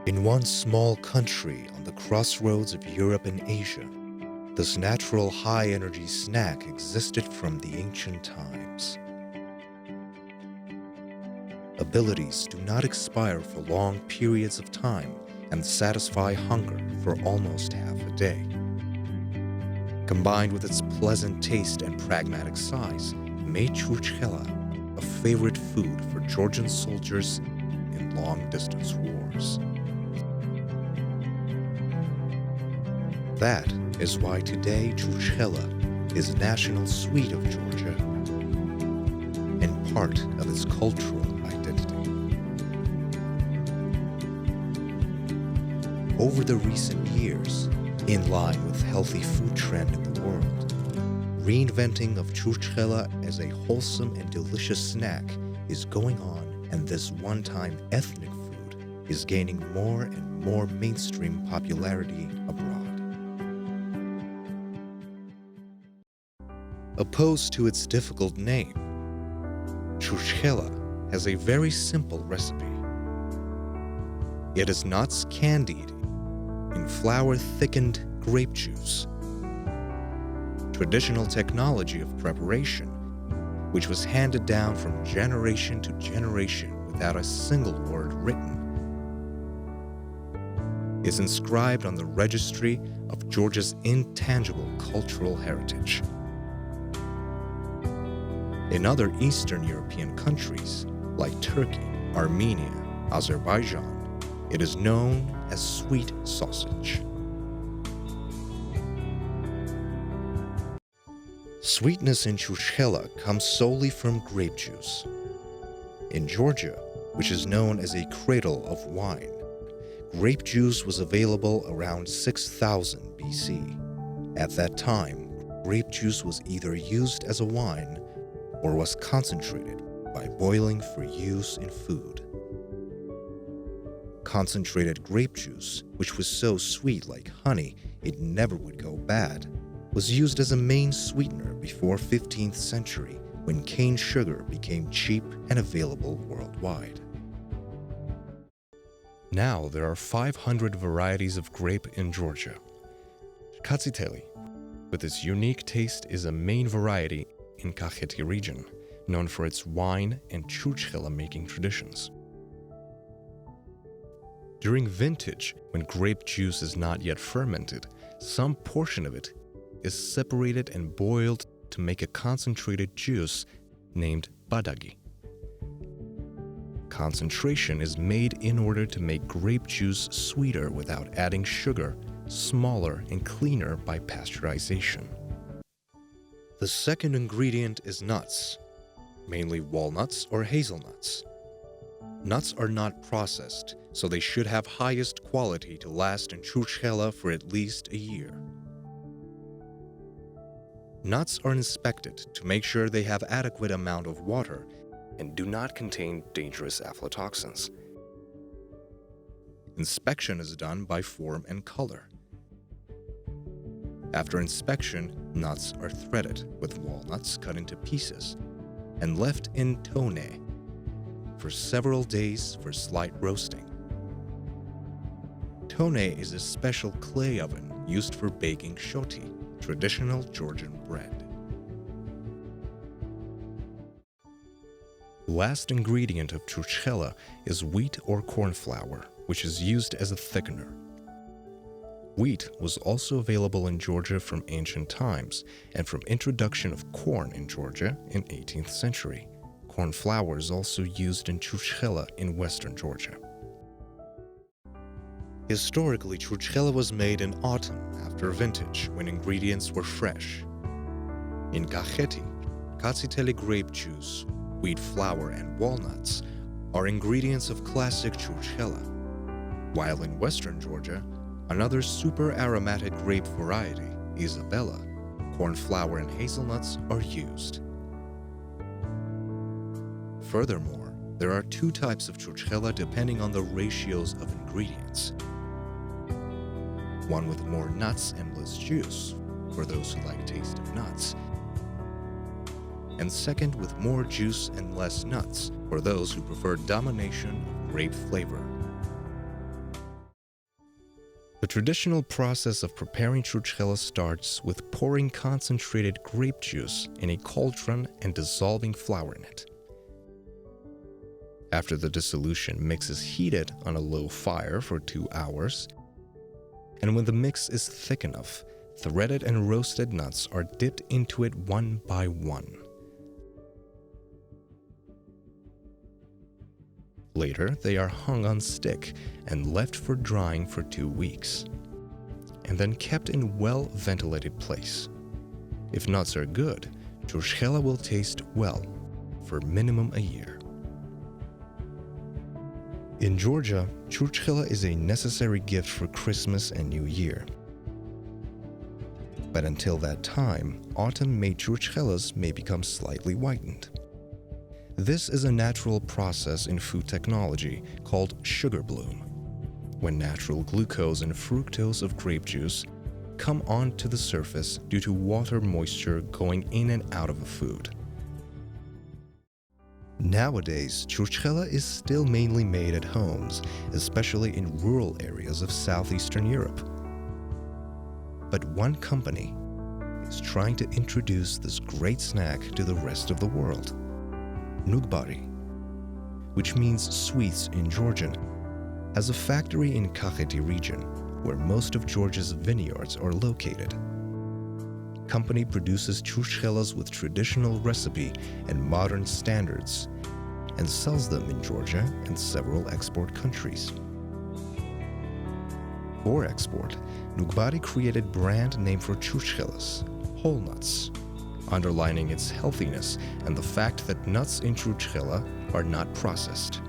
In one small country on the crossroads of Europe and Asia, this natural high-energy snack existed from the ancient times. Abilities do not expire for long periods of time and satisfy hunger for almost half a day. Combined with its pleasant taste and pragmatic size, made Churchkhela a favorite food for Georgian soldiers in long-distance wars. That is why today Churchkhela is national sweet of Georgia and part of its cultural identity. Over the recent years, in line with healthy food trend in the world, reinventing of Churchkhela as a wholesome and delicious snack is going on, and this one-time ethnic food is gaining more and more mainstream popularity abroad. Opposed to its difficult name, Churchkhela has a very simple recipe. It is nuts candied in flour-thickened grape juice. Traditional technology of preparation, which was handed down from generation to generation without a single word written, is inscribed on the registry of Georgia's intangible cultural heritage. In other Eastern European countries, like Turkey, Armenia, Azerbaijan, it is known as sweet sausage. Sweetness in Churchkhela comes solely from grape juice. In Georgia, which is known as a cradle of wine, grape juice was available around 6000 BC. At that time, grape juice was either used as a wine or was concentrated by boiling for use in food. Concentrated grape juice, which was so sweet like honey it never would go bad, was used as a main sweetener before 15th century when cane sugar became cheap and available worldwide. Now there are 500 varieties of grape in Georgia. Краткий, with its unique taste, is a main variety in Kakheti region, known for its wine and Churchkhela making traditions. During vintage, when grape juice is not yet fermented, some portion of it is separated and boiled to make a concentrated juice named badagi. Concentration is made in order to make grape juice sweeter without adding sugar, smaller and cleaner by pasteurization. The second ingredient is nuts, mainly walnuts or hazelnuts. Nuts are not processed, so they should have highest quality to last in Churchkhela for at least a year. Nuts are inspected to make sure they have adequate amount of water and do not contain dangerous aflatoxins. Inspection is done by form and color. After inspection, nuts are threaded with walnuts cut into pieces and left in tonne for several days for slight roasting. Tonne is a special clay oven used for baking shoti, traditional Georgian bread. The last ingredient of Churchkhela is wheat or corn flour, which is used as a thickener. Wheat was also available in Georgia from ancient times and from introduction of corn in Georgia in 18th century. Corn flour is also used in Churchkhela in western Georgia. Historically, Churchkhela was made in autumn after vintage when ingredients were fresh. In Kakheti, katsiteli grape juice, wheat flour and walnuts are ingredients of classic Churchkhela, while in western Georgia, another super aromatic grape variety, Isabella, corn flour and hazelnuts are used. Furthermore, there are two types of Churchkhela depending on the ratios of ingredients. One with more nuts and less juice, for those who like taste of nuts, and second with more juice and less nuts, for those who prefer domination of grape flavor. The traditional process of preparing Churchkhela starts with pouring concentrated grape juice in a cauldron and dissolving flour in it. After the dissolution mix is heated on a low fire for 2 hours, and when the mix is thick enough, threaded and roasted nuts are dipped into it one by one. Later, they are hung on stick and left for drying for 2 weeks, and then kept in a well-ventilated place. If nuts are good, Churchkhela will taste well for minimum a year. In Georgia, Churchkhela is a necessary gift for Christmas and New Year. But until that time, autumn-made Churchkhelas may become slightly whitened. This is a natural process in food technology called sugar bloom, when natural glucose and fructose of grape juice come onto the surface due to water moisture going in and out of a food. Nowadays, Churchkhela is still mainly made at homes, especially in rural areas of southeastern Europe. But one company is trying to introduce this great snack to the rest of the world. Nugbari, which means sweets in Georgian, has a factory in Kakheti region, where most of Georgia's vineyards are located. Company produces churchchelas with traditional recipe and modern standards, and sells them in Georgia and several export countries. For export, Nugbari created brand name for churchchelas, whole nuts, underlining its healthiness and the fact that nuts in Churchkhela are not processed.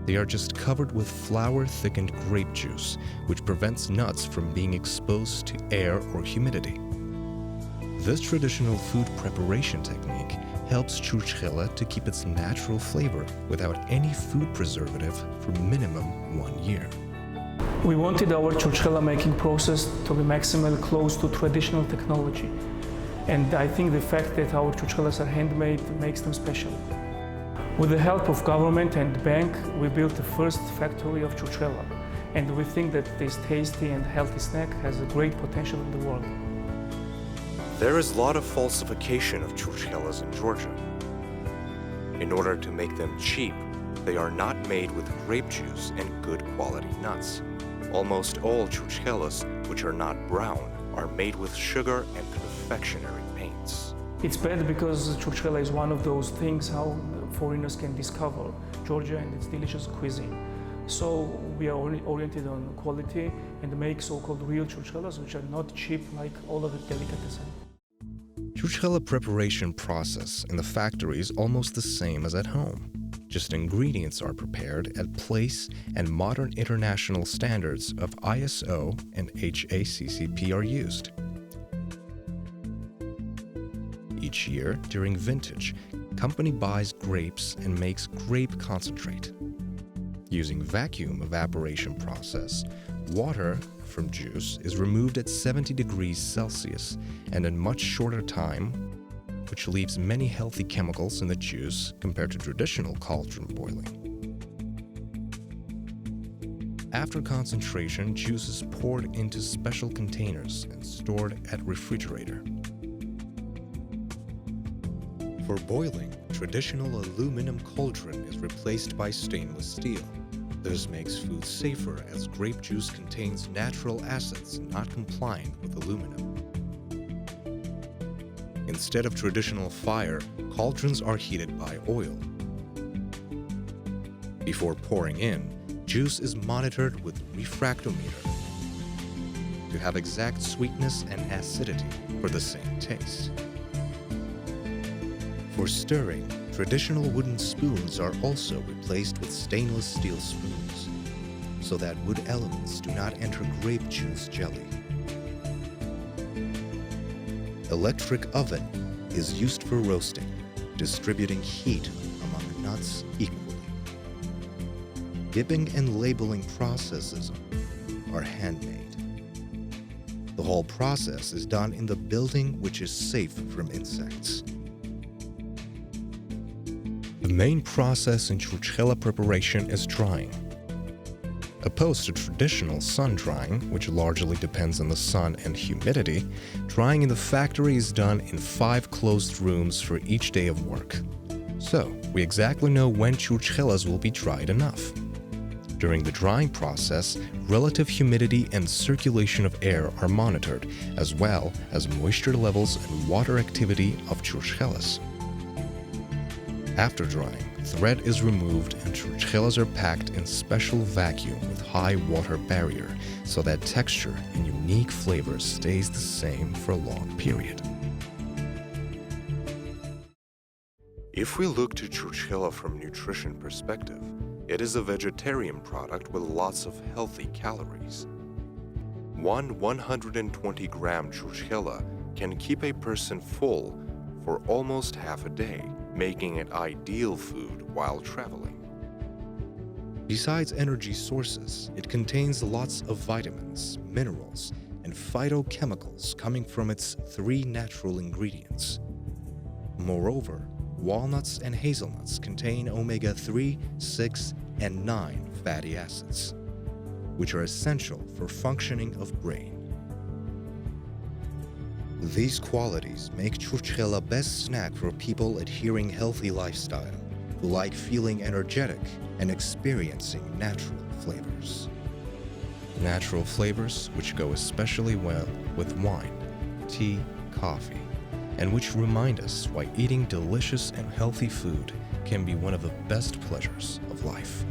They are just covered with flour-thickened grape juice, which prevents nuts from being exposed to air or humidity. This traditional food preparation technique helps Churchkhela to keep its natural flavor without any food preservative for minimum 1 year. We wanted our Churchkhela making process to be maximally close to traditional technology. And I think the fact that our Churchkhelas are handmade makes them special. With the help of government and bank, we built the first factory of Churchkhela. And we think that this tasty and healthy snack has a great potential in the world. There is a lot of falsification of Churchkhelas in Georgia. In order to make them cheap, they are not made with grape juice and good quality nuts. Almost all Churchkhelas, which are not brown, are made with sugar and confectionery paints. It's bad because Churchkhela is one of those things how foreigners can discover Georgia and its delicious cuisine. So we are oriented on quality and make so-called real Churchkhelas, which are not cheap like all of the delicatesses. Churchkhela preparation process in the factory is almost the same as at home. Just ingredients are prepared at place and modern international standards of ISO and HACCP are used. Each year, during vintage, company buys grapes and makes grape concentrate. Using vacuum evaporation process, water from juice is removed at 70 degrees Celsius and in much shorter time, which leaves many healthy chemicals in the juice compared to traditional cauldron boiling. After concentration, juice is poured into special containers and stored at refrigerator. For boiling, traditional aluminum cauldron is replaced by stainless steel. This makes food safer as grape juice contains natural acids not compliant with aluminum. Instead of traditional fire, cauldrons are heated by oil. Before pouring in, juice is monitored with refractometer to have exact sweetness and acidity for the same taste. For stirring, traditional wooden spoons are also replaced with stainless steel spoons, so that wood elements do not enter grape juice jelly. Electric oven is used for roasting, distributing heat among nuts equally. Dipping and labeling processes are handmade. The whole process is done in the building, which is safe from insects. The main process in Churchkhela preparation is drying. Opposed to traditional sun drying, which largely depends on the sun and humidity, drying in the factory is done in 5 closed rooms for each day of work. So, we exactly know when Churchkhelas will be dried enough. During the drying process, relative humidity and circulation of air are monitored, as well as moisture levels and water activity of Churchkhelas. After drying, thread is removed and Churchkhelas are packed in special vacuum with high water barrier so that texture and unique flavor stays the same for a long period. If we look to Churchkhela from nutrition perspective, it is a vegetarian product with lots of healthy calories. One 120-gram Churchkhela can keep a person full for almost half a day, making it ideal food while traveling. Besides energy sources, it contains lots of vitamins, minerals, and phytochemicals coming from its 3 natural ingredients. Moreover, walnuts and hazelnuts contain omega-3, 6, and 9 fatty acids, which are essential for functioning of brain. These qualities make Churchkhela best snack for people adhering healthy lifestyle, who like feeling energetic and experiencing natural flavors. Natural flavors which go especially well with wine, tea, coffee, and which remind us why eating delicious and healthy food can be one of the best pleasures of life.